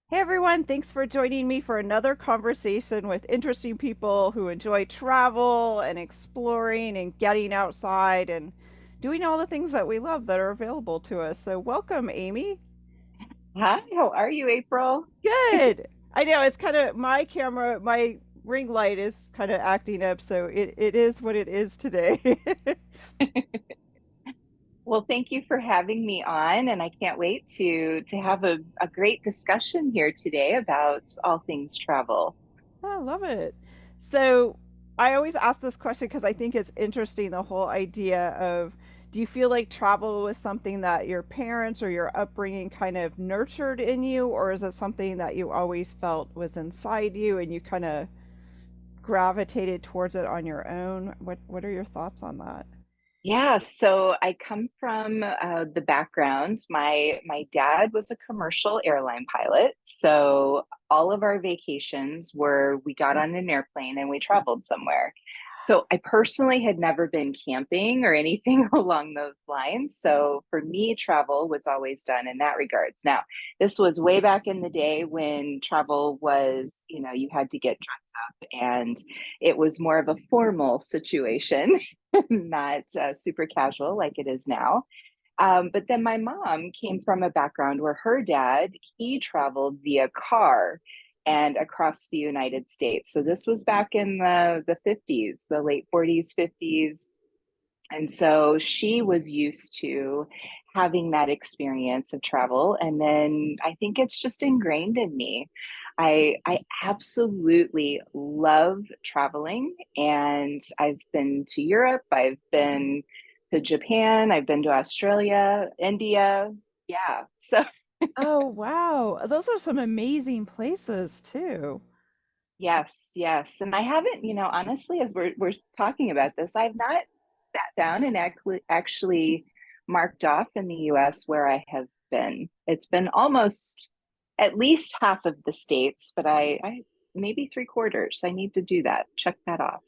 Hey everyone, thanks for joining me for another conversation with interesting people who enjoy travel and exploring and getting outside and doing all the things that we love that are available to us. So, welcome, Amy. Hi, how are you, April? Good. I know it's kind of my camera, my ring light is kind of acting up, so it is what it is today. Well, thank you for having me on, and I can't wait to have a great discussion here today about all things travel. I love it. So I always ask this question because I think it's interesting the whole idea of do you feel like travel was something that your parents or your upbringing kind of nurtured in you, or is it something that you always felt was inside you and you kind of gravitated towards it on your own? What are your thoughts on that? Yeah, so I come from the background. My dad was a commercial airline pilot, so all of our vacations were we got on an airplane and we traveled somewhere. So I personally had never been camping or anything along those lines. So for me, travel was always done in that regards. Now, this was way back in the day when travel was, you had to get dressed up and it was more of a formal situation. Not super casual like it is now. But then my mom came from a background where her dad, he traveled via car and across the United States. So this was back in the 50s, the late 40s, 50s. And so she was used to having that experience of travel. And then I think it's just ingrained in me. I absolutely love traveling, and I've been to Europe, I've been to Japan, I've been to Australia, India. Yeah. So Oh, wow. Those are some amazing places too. yes, yes. And I haven't, honestly, as we're talking about this, I've not sat down and actually marked off in the US where I have been. It's been almost at least half of the states, but I maybe three quarters. I need to do that. Check that off.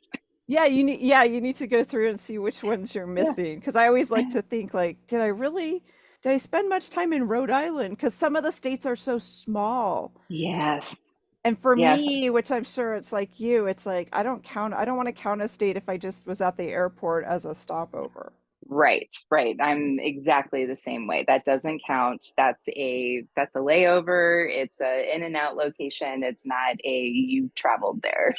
Yeah, you need to go through and see which ones you're Yeah. missing. Because I always like to think like, did I spend much time in Rhode Island? Because some of the states are so small. Yes. And for Yes. me, which I'm sure it's like you, it's like I don't want to count a state if I just was at the airport as a stopover. Right, right. I'm exactly the same way. That doesn't count. That's a layover. It's a in and out location. It's not a you traveled there.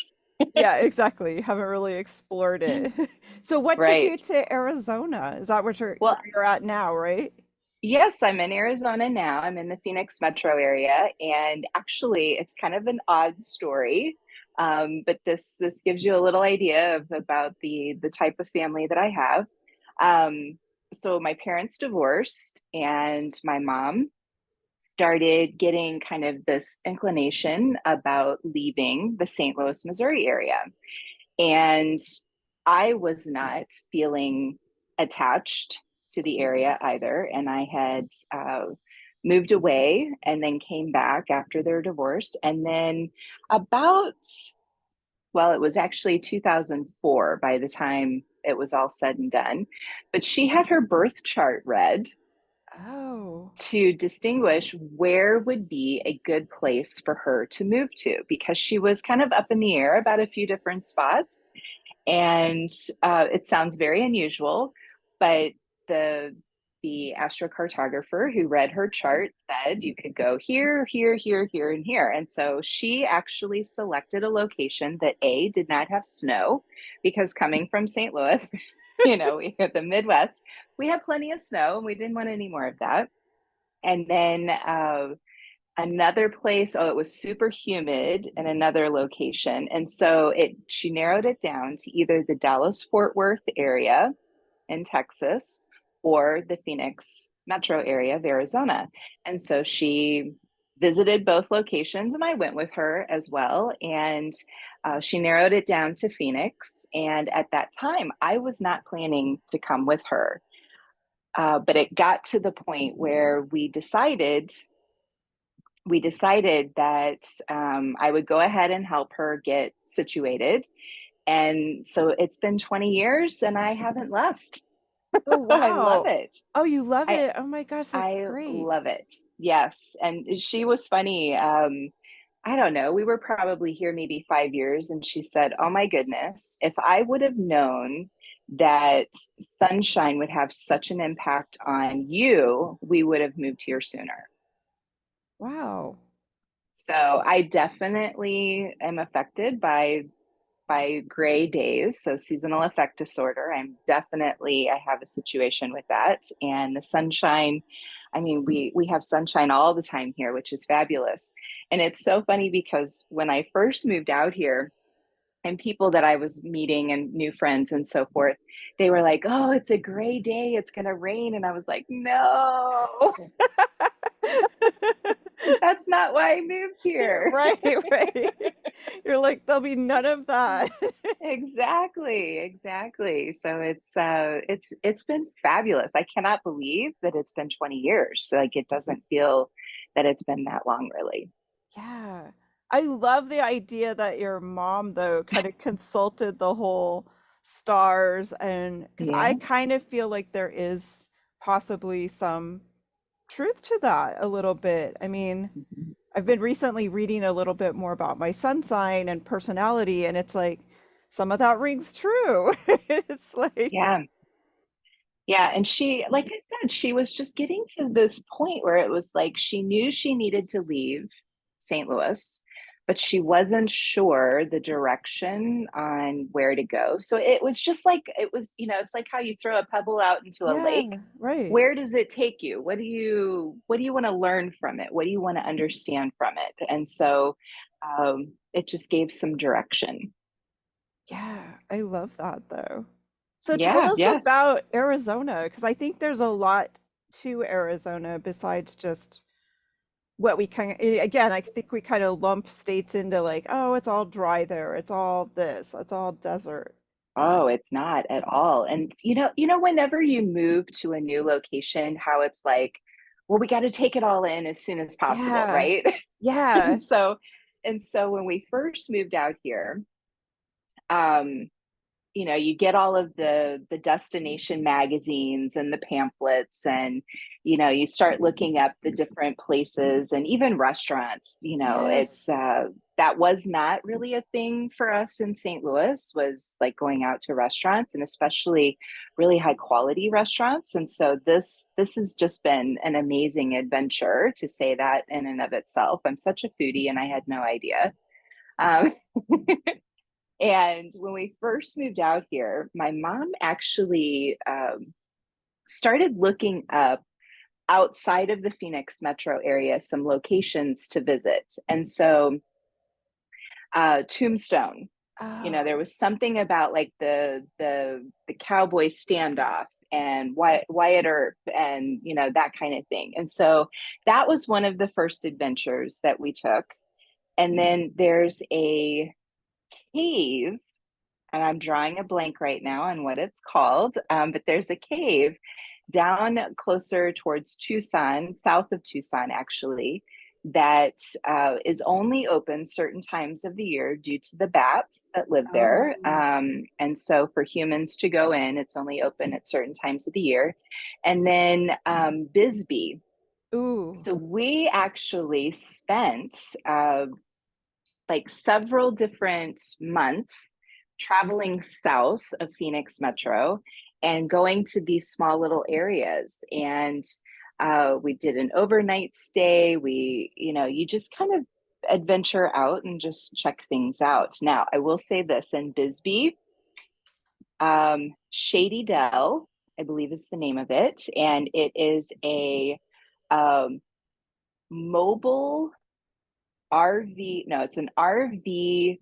Yeah, exactly. You haven't really explored it. So what took Right. you to Arizona? Is that what you're Well, where you're at now, right? yes, I'm in Arizona now. I'm in the Phoenix metro area, and actually, it's kind of an odd story. But this gives you a little idea of about the type of family that I have. So my parents divorced, and my mom started getting kind of this inclination about leaving the St. Louis, Missouri area. And I was not feeling attached to the area either. And I had moved away and then came back after their divorce. And then about, well, it was actually 2004 by the time it was all said and done. But she had her birth chart read Oh. to distinguish where would be a good place for her to move to because she was kind of up in the air about a few different spots. And it sounds very unusual, but the the astrocartographer who read her chart said you could go here, here, here, here, and here. And so she actually selected a location that A did not have snow, because coming from St. Louis, we hit the Midwest, we have plenty of snow and we didn't want any more of that. And then another place, oh, it was super humid in another location. And so she narrowed it down to either the Dallas Fort Worth area in Texas or the Phoenix metro area of Arizona. And so she visited both locations and I went with her as well. And she narrowed it down to Phoenix. And at that time, I was not planning to come with her. But it got to the point where we decided that I would go ahead and help her get situated. And so it's been 20 years and I haven't left. Oh, I love wow. it. Oh, you love I it. Oh my gosh, that's I great. love it. Yes. And she was funny. I don't know. We were probably here maybe 5 years, and she said, "Oh my goodness, if I would have known that sunshine would have such an impact on you, we would have moved here sooner." Wow. So I definitely am affected by gray days, so seasonal affect disorder. I have a situation with that. And the sunshine, I mean, we have sunshine all the time here, which is fabulous. And it's so funny because when I first moved out here, and people that I was meeting and new friends and so forth, they were like, "Oh, it's a gray day, it's gonna rain." And I was like, "No, that's not why I moved here." Right, right. You're like, there'll be none of that. Exactly, exactly. So it's been fabulous. I cannot believe that it's been 20 years. Like it doesn't feel that it's been that long really. Yeah. I love the idea that your mom, though, kind of consulted the whole stars, and because I Yeah. kind of feel like there is possibly some truth to that a little bit. I mean, Mhm. I've been recently reading a little bit more about my sun sign and personality, and it's like some of that rings true. It's like, Yeah. Yeah, and she, like I said, she was just getting to this point where it was like she knew she needed to leave St. Louis, but she wasn't sure the direction on where to go. So it was just like it was, it's like how you throw a pebble out into a yeah, lake. right. Where does it take you? What do you want to learn from it? What do you want to understand from it? And so it just gave some direction. Yeah, I love that though. So tell Yeah, us yeah. about Arizona, because I think there's a lot to Arizona besides just what we kind of, again, I think we kind of lump states into like, oh, it's all dry there, it's all this, it's all desert. Oh, it's not at all. And whenever you move to a new location, how it's like, well, we got to take it all in as soon as possible, Yeah, right? yeah, And so when we first moved out here, um, you get all of the destination magazines and the pamphlets, and you start looking up the different places and even restaurants. yes, It's that was not really a thing for us in St. Louis, was like going out to restaurants, and especially really high quality restaurants. And so this has just been an amazing adventure, to say that in and of itself. I'm such a foodie and I had no idea. um, And when we first moved out here, my mom actually started looking up outside of the Phoenix metro area some locations to visit. And so Tombstone, oh, there was something about like the cowboy standoff and Wyatt Earp and that kind of thing. And so that was one of the first adventures that we took. And then there's a cave, and I'm drawing a blank right now on what it's called, but there's a cave down closer towards Tucson, south of Tucson, actually, that is only open certain times of the year due to the bats that live there. oh, And so for humans to go in, it's only open at certain times of the year. And then Bisbee. ooh, So we actually spent like several different months traveling south of Phoenix Metro and going to these small little areas. And we did an overnight stay. You just kind of adventure out and just check things out. Now, I will say this: in Bisbee, Shady Dell, I believe is the name of it, and it is a um, mobile RV. No, it's an RV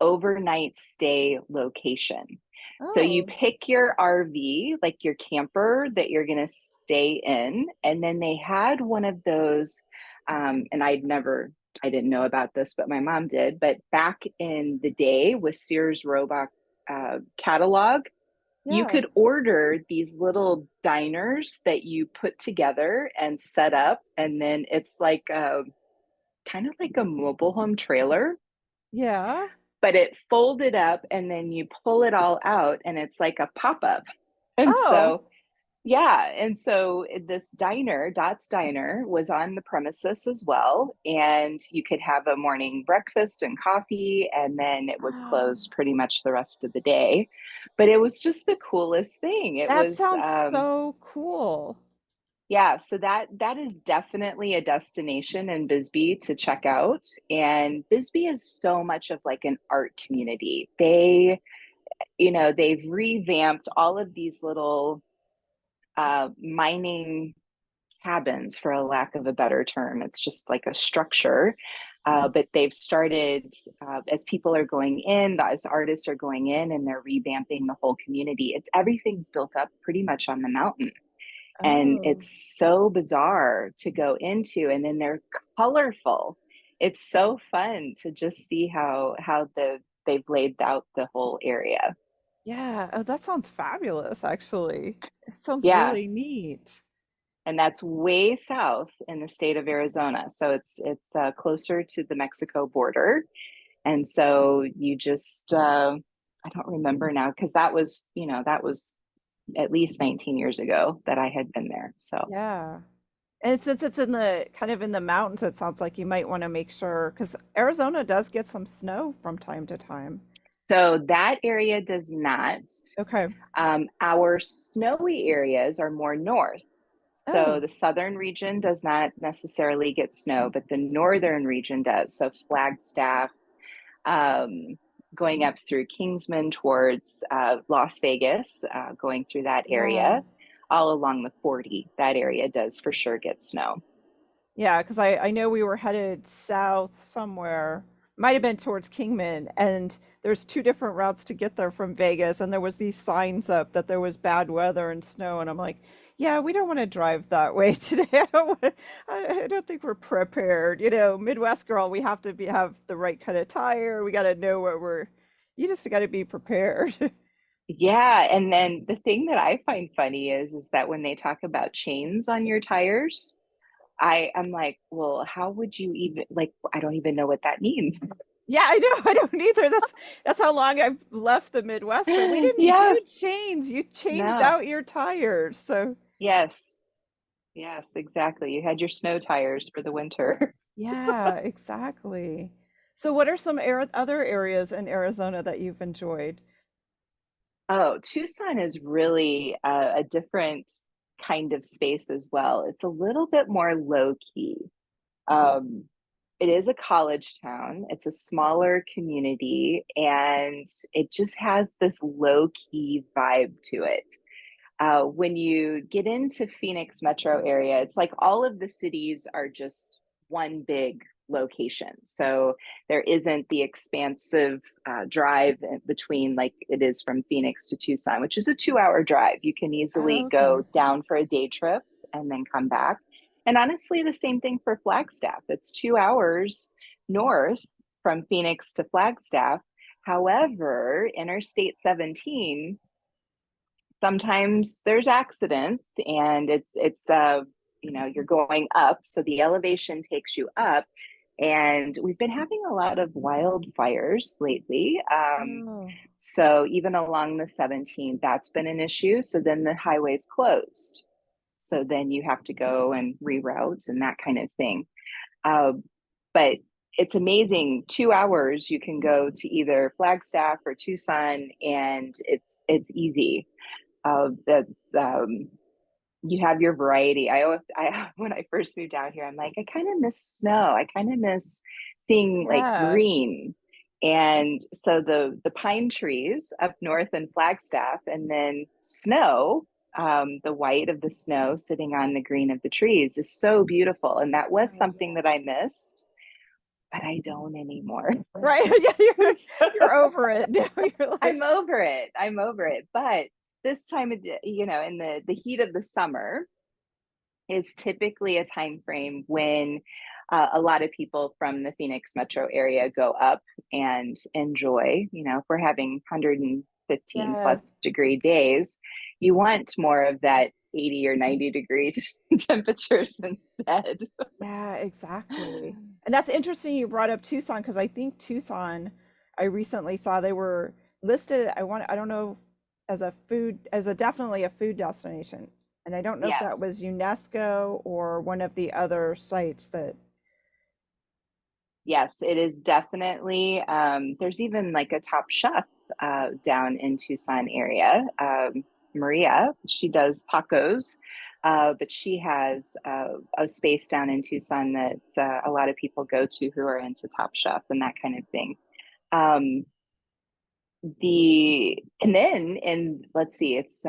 overnight stay location. So you oh, pick your RV, like your camper that you're going to stay in. And then they had one of those, and I didn't know about this, but my mom did. But back in the day with Sears Roebuck catalog, you yeah, could order these little diners that you put together and set up. And then it's like kind of like a mobile home trailer, yeah, but it folded up and then you pull it all out and it's like a pop up. And oh, so Yeah, and so this diner, Dot's Diner, was on the premises as well, and you could have a morning breakfast and coffee, and then it was Wow. closed pretty much the rest of the day. But it was just the coolest thing. It That was, sounds so cool. yeah, so that is definitely a destination in Bisbee to check out. And Bisbee is so much of like an art community. They've revamped all of these little mining cabins, for a lack of a better term. It's just like a structure. But they've started, as people are going in, as artists are going in, and they're revamping the whole community. Everything's built up pretty much on the mountain. And Oh, it's so bizarre to go into, and then they're colorful. It's so fun to just see how they've laid out the whole area. yeah. Oh, that sounds fabulous, actually. It sounds Yeah, really neat. and that's way south in the state of Arizona. So it's closer to the Mexico border, and so you just I don't remember now because that was at least 19 years ago that I had been there. So Yeah. And since it's in the kind of in the mountains, it sounds like you might want to make sure because Arizona does get some snow from time to time. so that area does not. Okay. Our snowy areas are more north. So Oh, the southern region does not necessarily get snow, but the northern region does. So Flagstaff, um, going up through Kingsman towards Las Vegas, going through that yeah. area, all along the 40, that area does for sure get snow. Yeah, because I know we were headed south somewhere, might have been towards Kingman, and there's two different routes to get there from Vegas, and there was these signs up that there was bad weather and snow, and I'm like, yeah, we don't want to drive that way today. I don't think we're prepared. Midwest girl, we have to have the right kind of tire. We got to know what you just got to be prepared. Yeah, and then the thing that I find funny is that when they talk about chains on your tires, I'm like, well, how would you even like? I don't even know what that means. Yeah, I know. I don't either. That's how long I've left the Midwest, but we didn't Yes, do chains. You changed no, out your tires. So, yes, yes, exactly. You had your snow tires for the winter. yeah, exactly. So, what are some other areas in Arizona that you've enjoyed? Oh, Tucson is really a different kind of space as well. It's a little bit more low key. Um, it is a college town. It's a smaller community, and it just has this low key vibe to it. When you get into Phoenix metro area, it's like all of the cities are just one big location. So there isn't the expansive drive between like it is from Phoenix to Tucson, which is a 2 hour drive. You can Oh, easily okay. go down for a day trip and then come back. And honestly, the same thing for Flagstaff. It's 2 hours north from Phoenix to Flagstaff. However, Interstate 17, sometimes there's accidents, and you're going up, so the elevation takes you up, and we've been having a lot of wildfires lately. Oh, So even along the 17th, that's been an issue. So then the highway's closed, so then you have to go and reroute and that kind of thing. uh, but it's amazing. 2 hours you can go to either Flagstaff or Tucson, and it's easy. That's You have your variety. I when I first moved out here, I'm like, I kind of miss snow. I kind of miss seeing like yeah. green. And so the pine trees up north in Flagstaff, and then snow, the white of the snow sitting on the green of the trees is so beautiful. And that was Oh, something that I missed, but I don't anymore. right. Yeah, you're over it now. You're like, I'm over it. I'm over it. But this time of in the heat of the summer is typically a time frame when a lot of people from the Phoenix metro area go up and enjoy. If we're having 115 yes. plus degree days, you want more of that 80 or 90 degree temperatures instead. Yeah, exactly. And that's interesting you brought up Tucson because I think Tucson, I recently saw they were listed, I don't know, as a definitely a food destination. And I don't know if that was Yes. UNESCO or one of the other sites that. Yes, it is definitely. There's even like a Top Chef down in Tucson area. Maria, she does tacos, but she has a space down in Tucson that a lot of people go to who are into Top Chef and that kind of thing. Um, and then in let's see, it's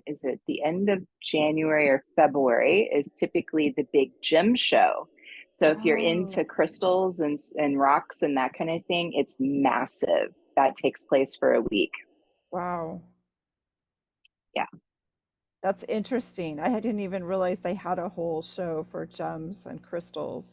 is it the end of January or February is typically the big gem show. So if you're Oh, into crystals and rocks and that kind of thing, it's massive. That takes place for a week. wow. Yeah. That's interesting. I didn't even realize they had a whole show for gems and crystals.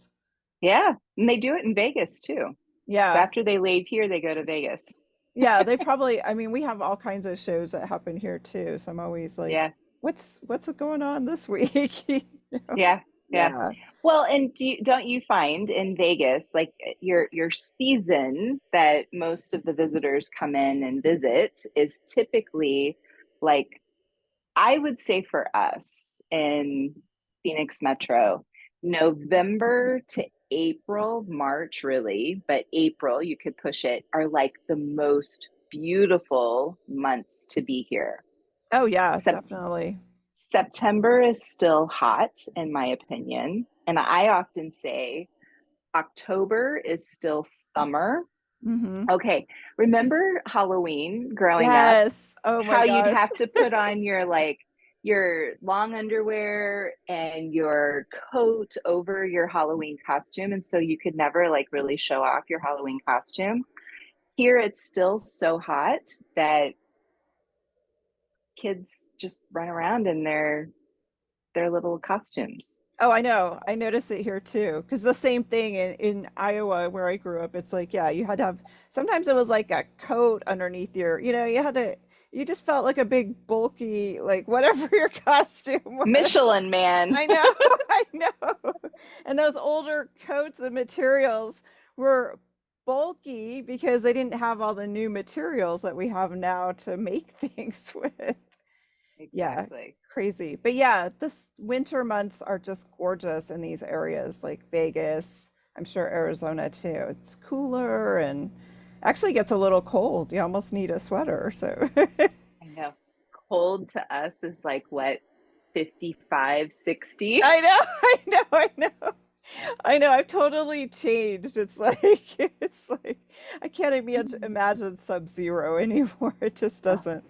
Yeah. And they do it in Vegas too. So Yeah. after they leave here, they go to Vegas. Yeah, they probably, I mean, we have all kinds of shows that happen here too. So I'm always like, Yeah. what's going on this week? You know? Yeah. Yeah. Yeah. Well, and don't you find in Vegas, like your season that most of the visitors come in and visit is typically like I would say for us in Phoenix Metro, November to April, March really, but April, you could push it, are like the most beautiful months to be here. Oh yeah, Sep- definitely. September is still hot, in my opinion. And I often say October is still summer. Hmm. Okay, remember Halloween growing up? Yes. Oh my How you'd gosh. have to put on your long underwear and your coat over your Halloween costume, and so you could never like really show off your Halloween costume. Here it's still so hot that kids just run around in their little costumes. Oh, I know. I notice it here too. Because the same thing in Iowa where I grew up, it's like, yeah, you had to have, sometimes it was like a coat underneath your, you had to, you just felt like a big bulky, like whatever your costume was. Michelin man. I know, I know. And those older coats and materials were bulky because they didn't have all the new materials that we have now to make things with. Yeah, Exactly. crazy. But yeah, this winter months are just gorgeous in these areas like Vegas. I'm sure Arizona too. It's cooler and actually gets a little cold. You almost need a sweater. So I know. Cold to us is like what, 55, 60? I know, I know, I know. I know, I've totally changed. It's like it's like I can't even imagine Sub-Zero anymore. It just doesn't.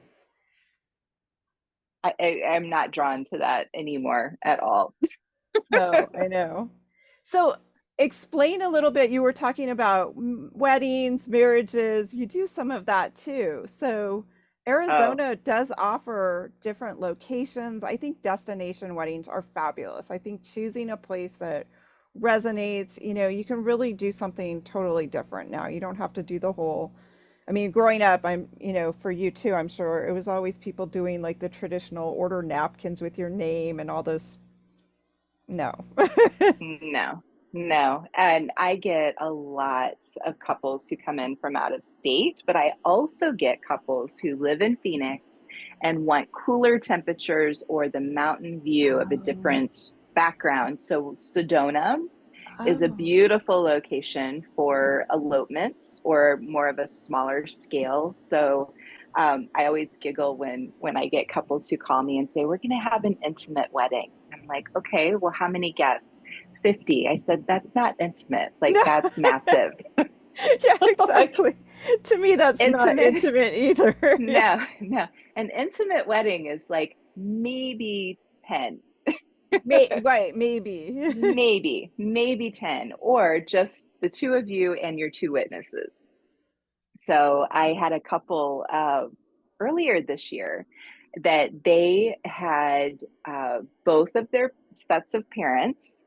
I'm not drawn to that anymore at all. No, I know. So explain a little bit. You were talking about weddings, marriages. You do some of that too. So Oh, Arizona does offer different locations. I think destination weddings are fabulous. I think choosing a place that resonates, you can really do something totally different now. You don't have to do the whole. I mean, growing up, for you too, I'm sure it was always people doing like the traditional order napkins with your name and all those. No. no, no. And I get a lot of couples who come in from out of state, but I also get couples who live in Phoenix and want cooler temperatures or the mountain view of a Oh, different background. So Sedona is a oh, beautiful location for elopements or more of a smaller scale. So I always giggle when I get couples who call me and say, "We're going to have an intimate wedding." I'm like, "Okay, well, how many guests?" 50. I said, "That's not intimate. Like, no. that's massive." Yeah, Like, exactly. To me, that's not intimate, intimate either. Yeah. no, no. An intimate wedding is like maybe 10. Right, maybe. Maybe 10, or just the two of you and your two witnesses. So I had a couple earlier this year that they had both of their sets of parents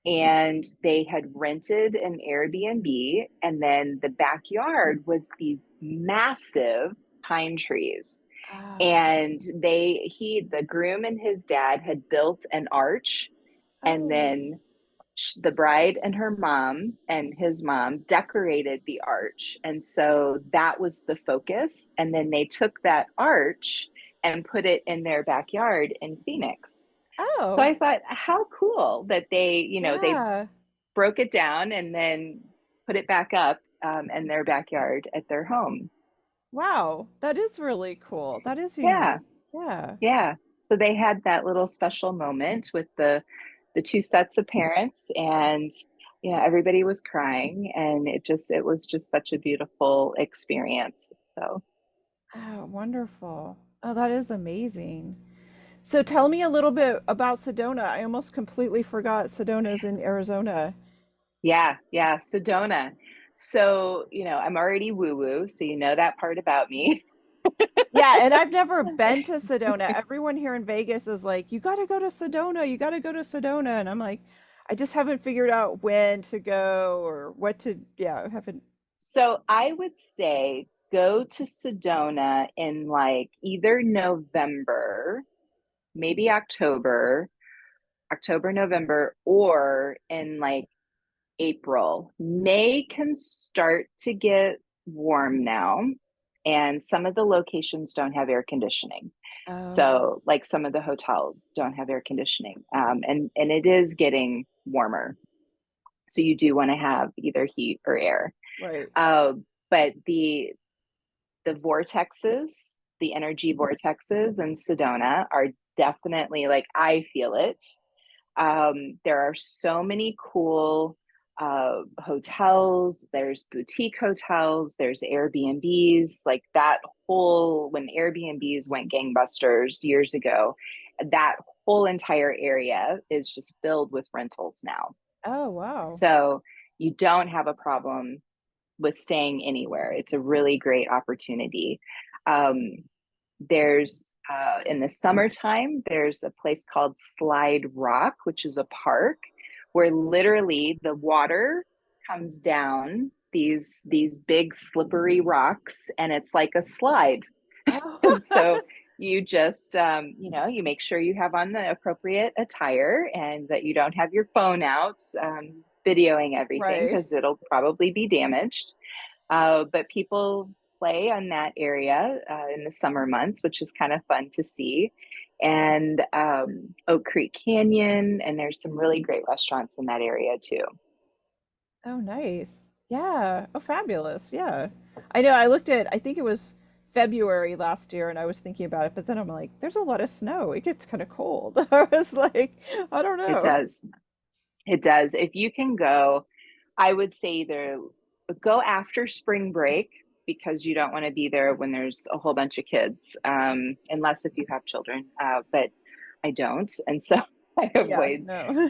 and they had rented an Airbnb, and then the backyard was these massive pine trees. Oh, And the groom and his dad had built an arch, and oh, then the bride and her mom and his mom decorated the arch. And so that was the focus. And then they took that arch and put it in their backyard in Phoenix. So Oh, I thought, how cool that they yeah. broke it down and then put it back up in their backyard at their home. Wow. That is really cool. That is Yeah, unique. Yeah. yeah. So they had that little special moment with the two sets of parents, and everybody was crying, and it was just such a beautiful experience. So Oh, wonderful. Oh, that is amazing. So tell me a little bit about Sedona. I almost completely forgot Sedona's in Arizona. yeah, yeah, Sedona. So, I'm already woo-woo, so you know that part about me. Yeah, and I've never been to Sedona. Everyone here in Vegas is like, you got to go to Sedona. You got to go to Sedona. And I'm like, I just haven't figured out when to go or what to, yeah, I haven't. So I would say go to Sedona in like either November, maybe October, November, or in like April. May can start to get warm now, and some of the locations don't have air conditioning. Oh, So, like some of the hotels don't have air conditioning, and it is getting warmer. So you do want to have either heat or air. right. Uh, but the vortexes, the energy vortexes in Sedona are definitely like I feel it. There are so many cool hotels. There's boutique hotels. There's Airbnbs. Like that whole when Airbnbs went gangbusters years ago, that whole entire area is just filled with rentals now. Oh, wow. So you don't have a problem with staying anywhere. It's a really great opportunity. Um, there's in the summertime, there's a place called Slide Rock, which is a park where literally the water comes down these big slippery rocks, and it's like a slide. Oh, And so you just you make sure you have on the appropriate attire and that you don't have your phone out videoing everything right. because it'll probably be damaged. But people play on that area in the summer months, which is kind of fun to see. And Oak Creek Canyon, and there's some really great restaurants in that area too. Oh, nice. Yeah. Oh, fabulous. Yeah. I know I looked at, I think it was February last year and I was thinking about it, but then I'm like, there's a lot of snow. It gets kind of cold. I was like, I don't It know. does. It does. If you can go, I would say either go after spring break because you don't want to be there when there's a whole bunch of kids, unless if you have children. But I don't, and so I Yeah, avoid no.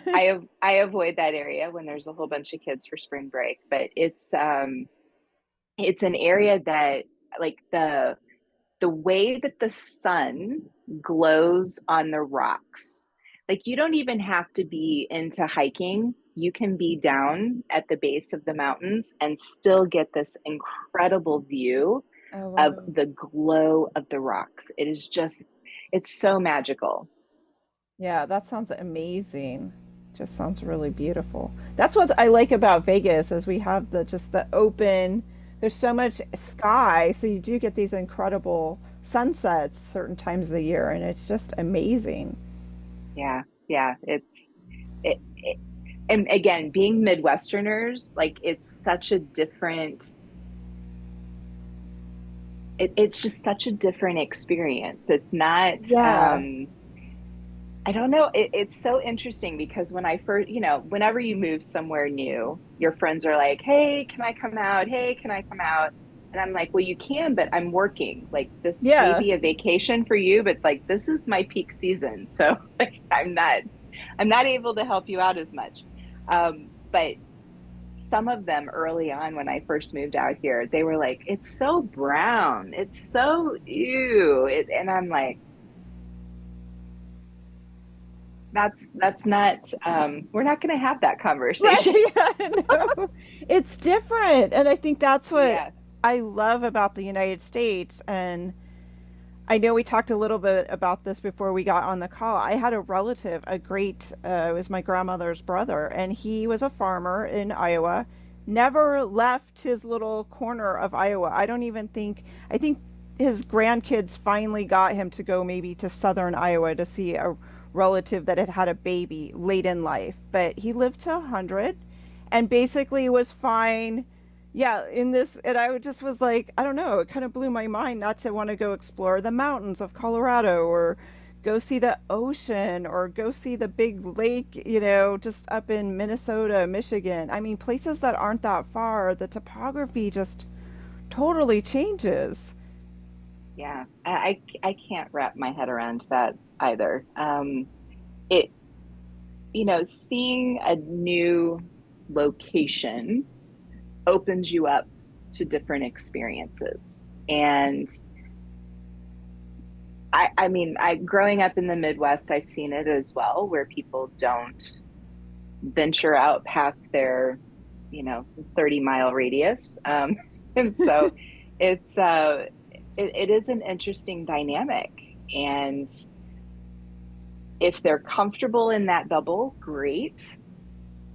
I avoid that area when there's a whole bunch of kids for spring break. But it's an area that like the way that the sun glows on the rocks. Like you don't even have to be into hiking. You can be down at the base of the mountains and still get this incredible view Oh, of wow. the glow of the rocks. It's so magical. Yeah, that sounds amazing. Just sounds really beautiful. That's what I like about Vegas is we have the just the open, there's so much sky, so you do get these incredible sunsets certain times of the year, and it's just amazing. Yeah, yeah. It and again, being Midwesterners, like it's such a different it's just such a different experience. It's not Yeah. I don't know. It's so interesting because when I first, whenever you move somewhere new, your friends are like, "Hey, can I come out? Hey, can I come out?" And I'm like, "Well, you can, but I'm working. Like this may Yeah. be a vacation for you, but like this is my peak season, so like I'm not able to help you out as much." But some of them early on when I first moved out here, they were like, "It's so brown. It's so ew." And I'm like, that's not we're not going to have that Right. conversation. Yeah, no. It's different. And I think that's what Yes. I love about the United States. And I know we talked a little bit about this before we got on the call. I had a relative, it was my grandmother's brother, and he was a farmer in Iowa, never left his little corner of Iowa. I don't even think, I think his grandkids finally got him to go maybe to southern Iowa to see a relative that had had a baby late in life, but he lived to 100 and basically was fine. Yeah, in this, and I just was like, I don't know, it kind of blew my mind not to want to go explore the mountains of Colorado or go see the ocean or go see the big lake, just up in Minnesota, Michigan. I mean, places that aren't that far, the topography just totally changes. Yeah, I can't wrap my head around that either. It, seeing a new location opens you up to different experiences. And I mean, growing up in the Midwest, I've seen it as well, where people don't venture out past their, 30-mile radius. And so it's it is an interesting dynamic. And if they're comfortable in that bubble, great.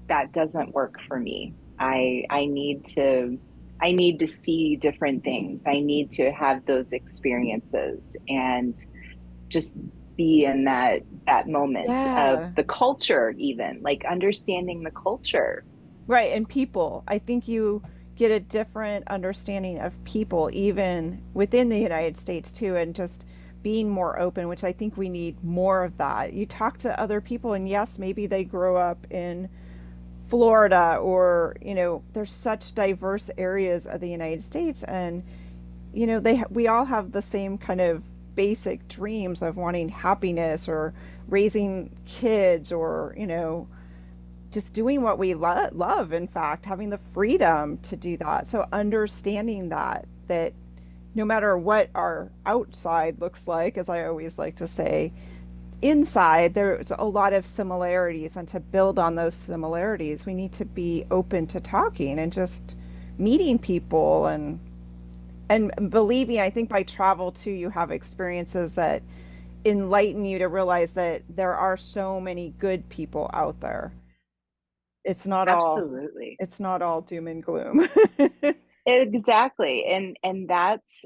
That doesn't work for me. I need to see different things. I need to have those experiences and just be in that moment of Yeah. the culture, even like understanding the culture. Right, and people. I think you get a different understanding of people even within the United States too, and just being more open, which I think we need more of that. You talk to other people and yes, maybe they grow up in Florida or, there's such diverse areas of the United States and we all have the same kind of basic dreams of wanting happiness or raising kids or, just doing what we love, in fact, having the freedom to do that. So understanding that no matter what our outside looks like, as I always like to say, inside there's a lot of similarities, and to build on those similarities, we need to be open to talking and just meeting people and believing. I think by travel too, you have experiences that enlighten you to realize that there are so many good people out there. It's not all Absolutely. it's not all doom and gloom. Exactly. And that's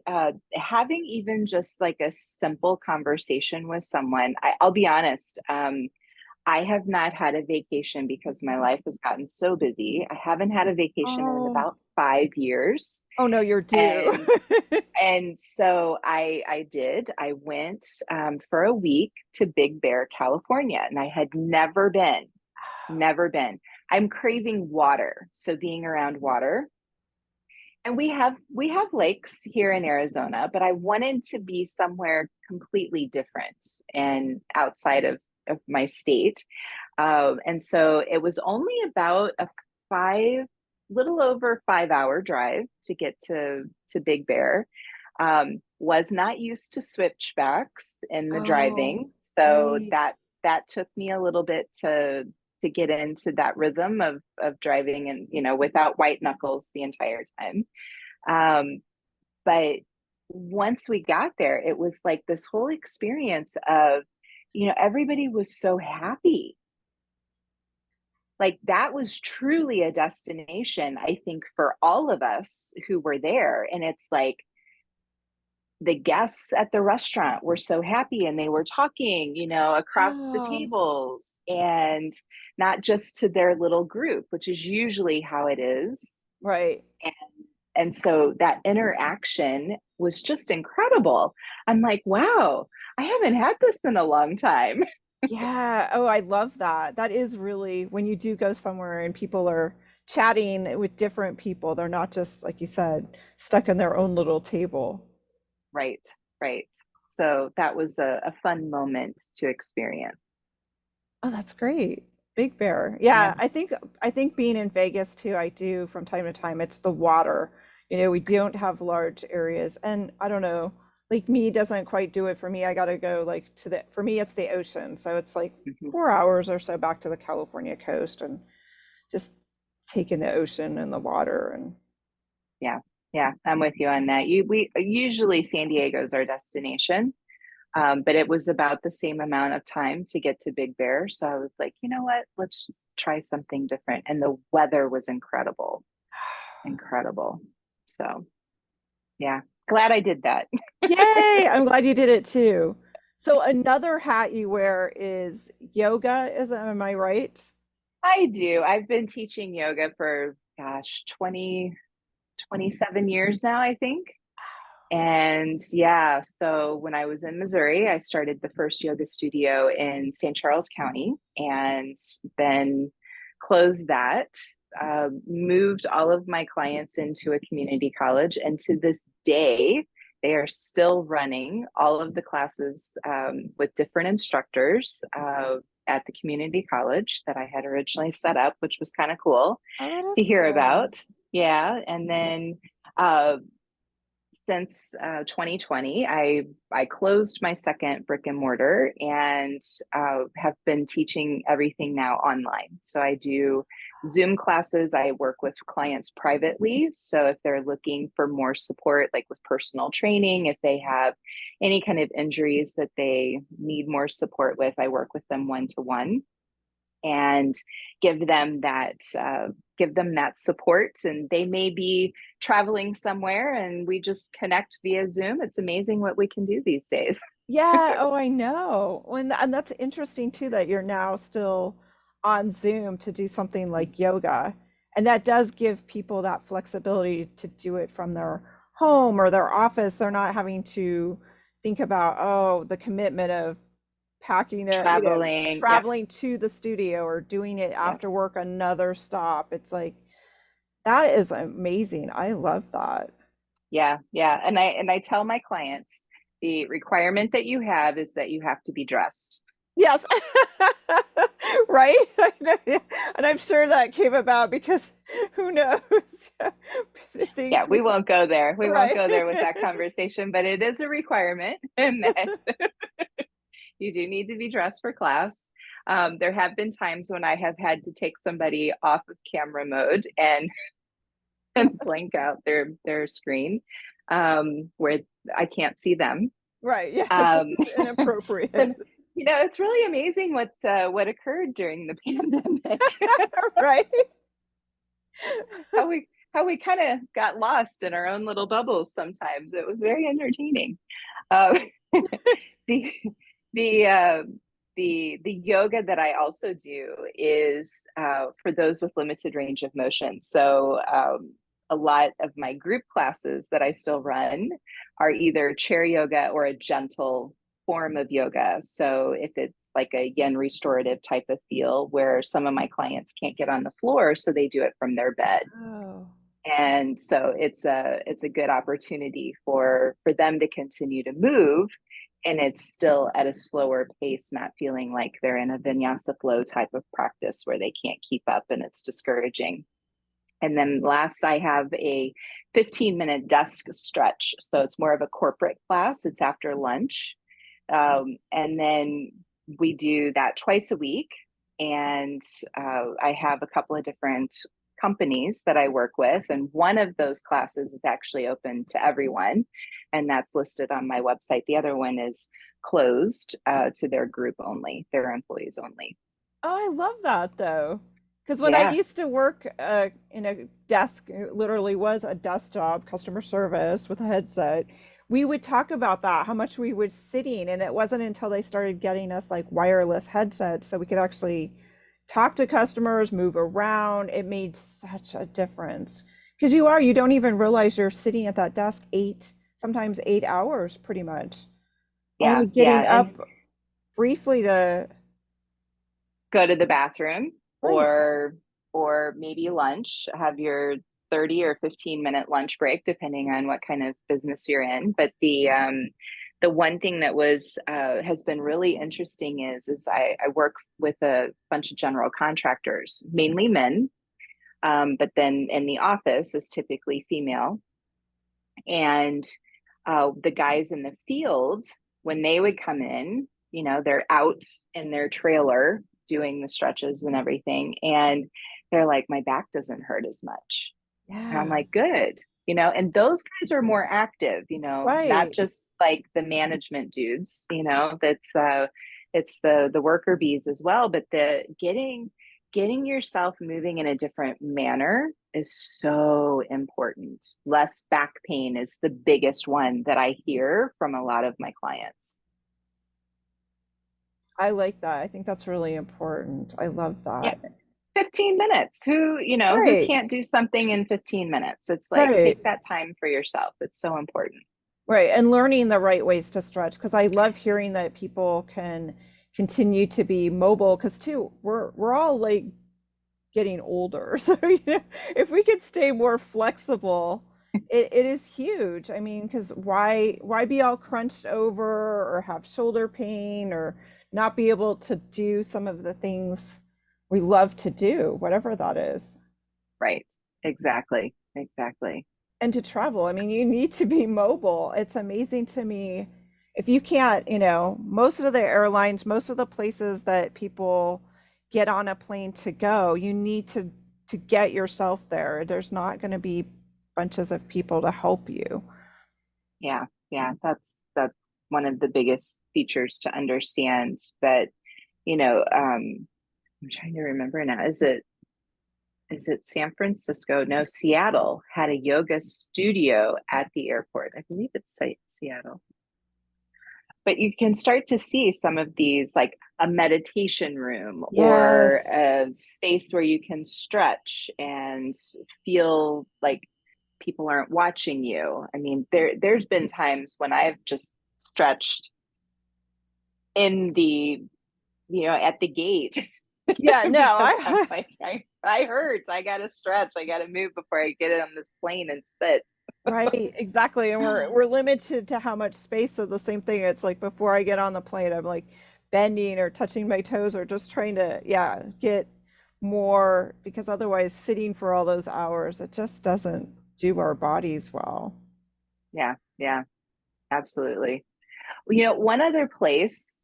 having even just like a simple conversation with someone. I'll be honest, I have not had a vacation because my life has gotten so busy. I haven't had a vacation in Oh, about 5 years. oh no, you're due. And and so I did. I went for a week to Big Bear, California, and I had never been, never been. I'm craving water, so being around water. And we have lakes here in Arizona, but I wanted to be somewhere completely different and outside of my state. And so it was only about a little over 5 hour drive to get to Big Bear. Was not used to switchbacks in the Oh, driving, so right. that took me a little bit to get into that rhythm of driving and without white knuckles the entire time. Um, but once we got there, it was like this whole experience of, everybody was so happy. Like that was truly a destination, I think, for all of us who were there. And it's like the guests at the restaurant were so happy and they were talking, across the Oh, tables and not just to their little group, which is usually how it is. right. And so that interaction was just incredible. I'm like, wow, I haven't had this in a long time. Yeah. Oh, I love that. That is really when you do go somewhere and people are chatting with different people. They're not just, like you said, stuck in their own little table. Right, right. So that was a fun moment to experience. Oh, that's great. Big Bear. Yeah. Yeah, I think being in Vegas too, I do from time to time. It's the water. We don't have large areas, and I don't know, Lake Mead doesn't quite do it for me. I gotta go like for me it's the ocean. So it's like Mhm. 4 hours or so back to the California coast and just taking the ocean and the water and Yeah. Yeah. I'm with you on that. We usually San Diego's our destination. But it was about the same amount of time to get to Big Bear. So I was like, you know what? Let's just try something different. And the weather was incredible, incredible. So yeah. Glad I did that. Yay! I'm glad you did it too. So another hat you wear is yoga, am I right? I do. I've been teaching yoga for, gosh, 27 years now, I think. And yeah, so when I was in Missouri, I started the first yoga studio in St. Charles County and then closed that, moved all of my clients into a community college. And to this day, they are still running all of the classes with different instructors at the community college that I had originally set up, which was kind of cool Oh, that is to hear cool. about. Yeah. And then uh, since 2020, I closed my second brick and mortar and have been teaching everything now online. So I do Zoom classes. I work with clients privately. So if they're looking for more support, like with personal training, if they have any kind of injuries that they need more support with, I work with them one to one and give them that support, and they may be traveling somewhere and we just connect via Zoom. It's amazing what we can do these days. Yeah, oh, I know. And that's interesting too that you're now still on Zoom to do something like yoga. And that does give people that flexibility to do it from their home or their office. They're not having to think about, oh, the commitment of packing a, Traveling, yep, traveling to the studio or doing it yep, after work, another stop. It's like, that is amazing. I love that. yeah, yeah. And I tell my clients the requirement that you have is that you have to be dressed. Yes. Right? And I'm sure that came about because who knows? Yeah, Things we we won't go there. We won't right. go there with that conversation, but it is a requirement and that you do need to be dressed for class. There have been times when I have had to take somebody off of camera mode and and blank out their screen where I can't see them. Right. Yeah, this Um, is inappropriate. so, it's really amazing what occurred during the pandemic. Right? How we kind of got lost in our own little bubbles. Sometimes it was very entertaining. Uh, the the uh, the yoga that I also do is for those with limited range of motion. So a lot of my group classes that I still run are either chair yoga or a gentle form of yoga. So if it's like a yin restorative type of feel where some of my clients can't get on the floor, so they do it from their bed. Oh. And so it's a good opportunity for them to continue to move, and it's still at a slower pace, not feeling like they're in a vinyasa flow type of practice where they can't keep up and it's discouraging. And then last, I have a 15-minute desk stretch. So it's more of a corporate class. It's after lunch. And then we do that twice a week. And I have a couple of different companies that I work with. And one of those classes is actually open to everyone. And that's listed on my website. The other one is closed to their group only, their employees only. Oh, I love that though. Because when I Yeah. used to work in a desk, it literally was a desk job, customer service with a headset, we would talk about that, how much we were sitting. And it wasn't until they started getting us like wireless headsets so we could actually talk to customers, move around. It made such a difference. Because you don't even realize you're sitting at that desk sometimes 8 hours pretty much. Yeah. Only Yeah. getting And up briefly to, go to the bathroom right. or maybe lunch, have your 30 or 15-minute lunch break depending on what kind of business you're in. But the one thing that was has been really interesting is I work with a bunch of general contractors, mainly men, but then in the office is typically female. And the guys in the field, when they would come in, they're out in their trailer doing the stretches and everything. And they're like, my back doesn't hurt as much. And I'm Yeah. like, good. And those guys are more active, not Right. just like the management dudes, that's it's the worker bees as well, but the getting yourself moving in a different manner is so important. Less back pain is the biggest one that I hear from a lot of my clients. I like that. I think that's really important. I love Yeah, that. 15 minutes. Who Right. can't do something in 15 minutes? It's like Right. take that time for yourself. It's so important. Right. And learning the right ways to stretch because I love hearing that people can continue to be mobile because too we're all like getting older. So, if we could stay more flexible, it is huge. I mean, because why be all crunched over or have shoulder pain or not be able to do some of the things we love to do, whatever that is. Right. Exactly. Exactly. And to travel, I mean, you need to be mobile. It's amazing to me if you can't, most of the airlines, most of the places that people get on a plane to go, you need to get yourself there. There's not going to be bunches of people to help you. Yeah. Yeah. That's one of the biggest features to understand that, I'm trying to remember now. Is it San Francisco? No, Seattle had a yoga studio at the airport. I believe it's Seattle. But you can start to see some of these, like a meditation room or Yes. a space where you can stretch and feel like people aren't watching you. I mean, there's been times when I've just stretched in at the gate Yeah, no, because I'm I like, I hurt. I gotta stretch. I gotta move before I get on this plane and sit. right, exactly. And we're limited to how much space. So the same thing, it's like before I get on the plane, I'm like bending or touching my toes or just trying to, yeah, get more because otherwise sitting for all those hours, it just doesn't do our bodies well. Yeah, yeah, absolutely. One other place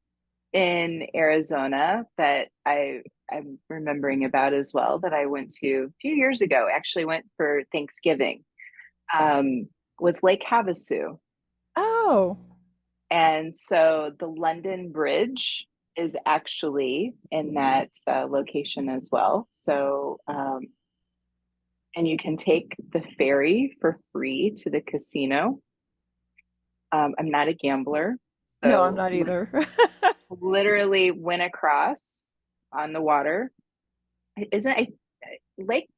in Arizona that I'm remembering about as well that I went to a few years ago, actually went for Thanksgiving, was Lake Havasu. Oh, And so the London Bridge is actually in that location as well. So, and you can take the ferry for free to the casino. I'm not a gambler, no, I'm so not either. literally went across on the water. Isn't it Lake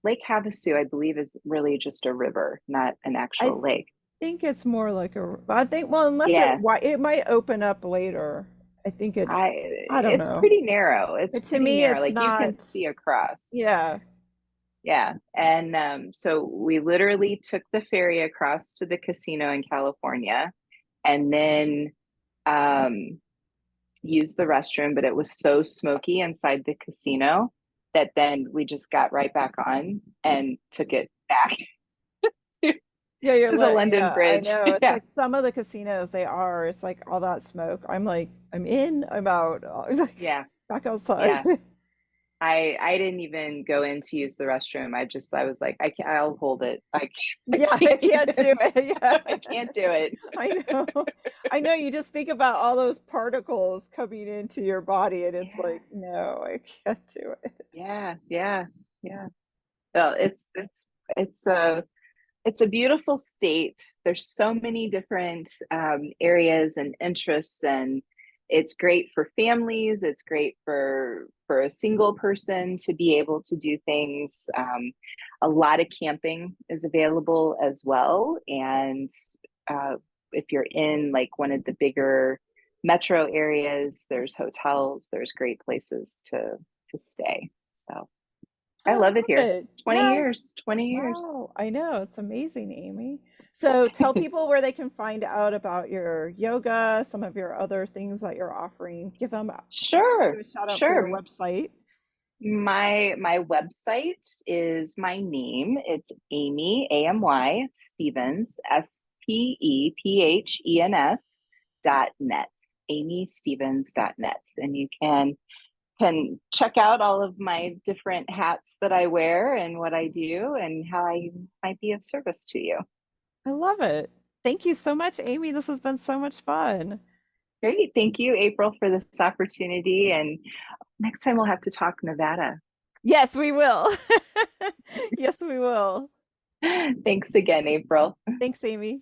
Lake Havasu? I believe is really just a river, not an I actual lake. think it's more like I think, well, unless Yeah, it might open up later. I think I don't it's know. pretty narrow. It's But to pretty me, narrow. it's Like you can not, see across. yeah. Yeah. And so we literally took the ferry across to the casino in California and then um, used the restroom, but it was so smoky inside the casino that then we just got right back on and took it back to Yeah, the London yeah, I Bridge. know. It's Yeah. like some of the casinos they are. It's like all that smoke. I'm like, I'm in, I'm out. Like Yeah. back outside. Yeah. I didn't even go in to use the restroom. I was like, I'll hold it. I Yeah, I can't can't do even, it. Yeah. I can't do it. I know. I know you just think about all those particles coming into your body and it's Yeah. like, no, I can't do it. Yeah. Yeah. Yeah. Well, it's a beautiful state. There's so many different areas and interests, and it's great for families. It's great for a single person to be able to do things. A lot of camping is available as well, and uh, if you're in like one of the bigger metro areas, there's hotels. There's great places to stay. So I Oh, I love it love here. it. 20 Yeah. years, 20 years. Wow. I know. It's amazing, Amy. So tell people where they can find out about your yoga, some of your other things that you're offering. Give Sure, a shout out for your sure. website. My website is my name. It's Amy Amy Stevens Stephens .net. AmyStevens.net, and you can check out all of my different hats that I wear and what I do and how I might be of service to you. I love it. Thank you so much, Amy. This has been so much fun. Great, thank you, April, for this opportunity. And next time we'll have to talk Nevada. Yes, we will. Yes, we will. Thanks again, April. Thanks, Amy.